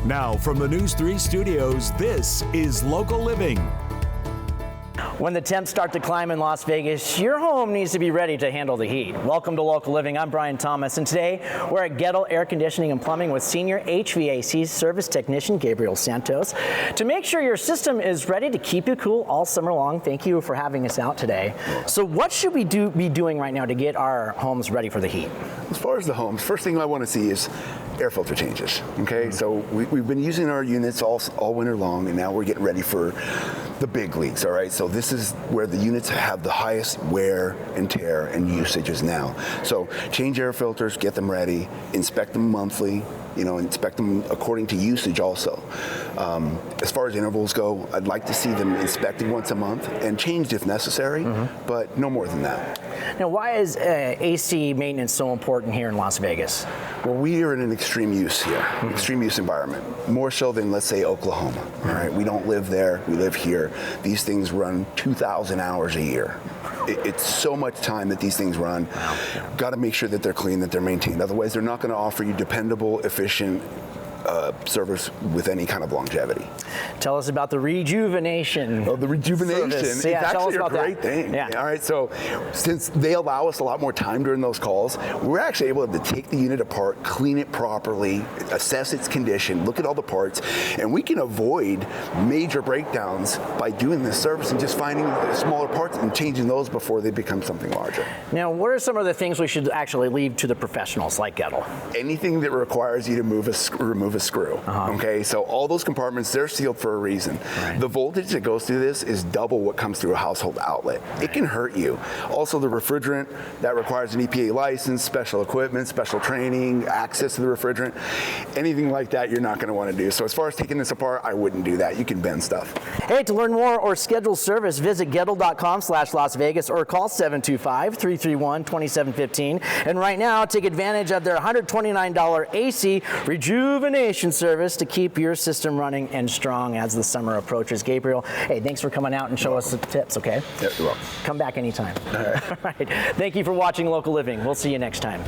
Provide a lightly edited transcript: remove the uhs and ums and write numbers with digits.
Now from the News 3 studios, this is Local Living. When the temps start to climb in Las Vegas, your home needs to be ready to handle the heat. Welcome to Local Living. I'm Brian Thomas, and today we're at Goettl Air Conditioning and Plumbing with Senior HVAC Service Technician Gabriel Santos. To make sure your system is ready to keep you cool all summer long, thank you for having us out today. So what should we be doing right now to get our homes ready for the heat? As far as the homes, first thing I want to see is air filter changes, okay? So we've been using our units all winter long, and now we're getting ready for the big leaks, all right? So this is where the units have the highest wear and tear and usages now. So change air filters, get them ready, inspect them monthly, inspect them according to usage also. As far as intervals go, I'd like to see them inspected once a month and changed if necessary, but no more than that. Now, why is AC maintenance so important here in Las Vegas? Well, we are in an extreme use here, extreme use environment, more so than, let's say, Oklahoma. All right, we don't live there, we live here. These things run 2,000 hours a year. It's so much time that these things run. Wow. Got to make sure that they're clean, that they're maintained. Otherwise, they're not going to offer you dependable, efficient service with any kind of longevity. Tell us about the rejuvenation. Oh, the rejuvenation. Service. It's Yeah, actually a great thing. Yeah. All right, so since they allow us a lot more time during those calls, we're actually able to take the unit apart, clean it properly, assess its condition, look at all the parts, and we can avoid major breakdowns by doing this service and just finding smaller parts and changing those before they become something larger. Now, what are some of the things we should actually leave to the professionals like Goettl? Anything that requires you to remove a screw. Okay, so all those compartments, they're sealed for a reason. Right. The voltage that goes through this is double what comes through a household outlet. It can hurt you. Also, the refrigerant, that requires an EPA license, special equipment, special training, access to the refrigerant. Anything like that you're not going to want to do. So as far as taking this apart, I wouldn't do that. You can bend stuff. Hey, to learn more or schedule service, visit Goettl.com/Las Vegas or call 725-331-2715. And right now, take advantage of their $129 AC rejuvenation service to keep your system running and strong as the summer approaches. Gabriel, hey, thanks for coming out and show us some tips, okay? Yeah, you're welcome. Come back anytime. All right. All right. Thank you for watching Local Living. We'll see you next time.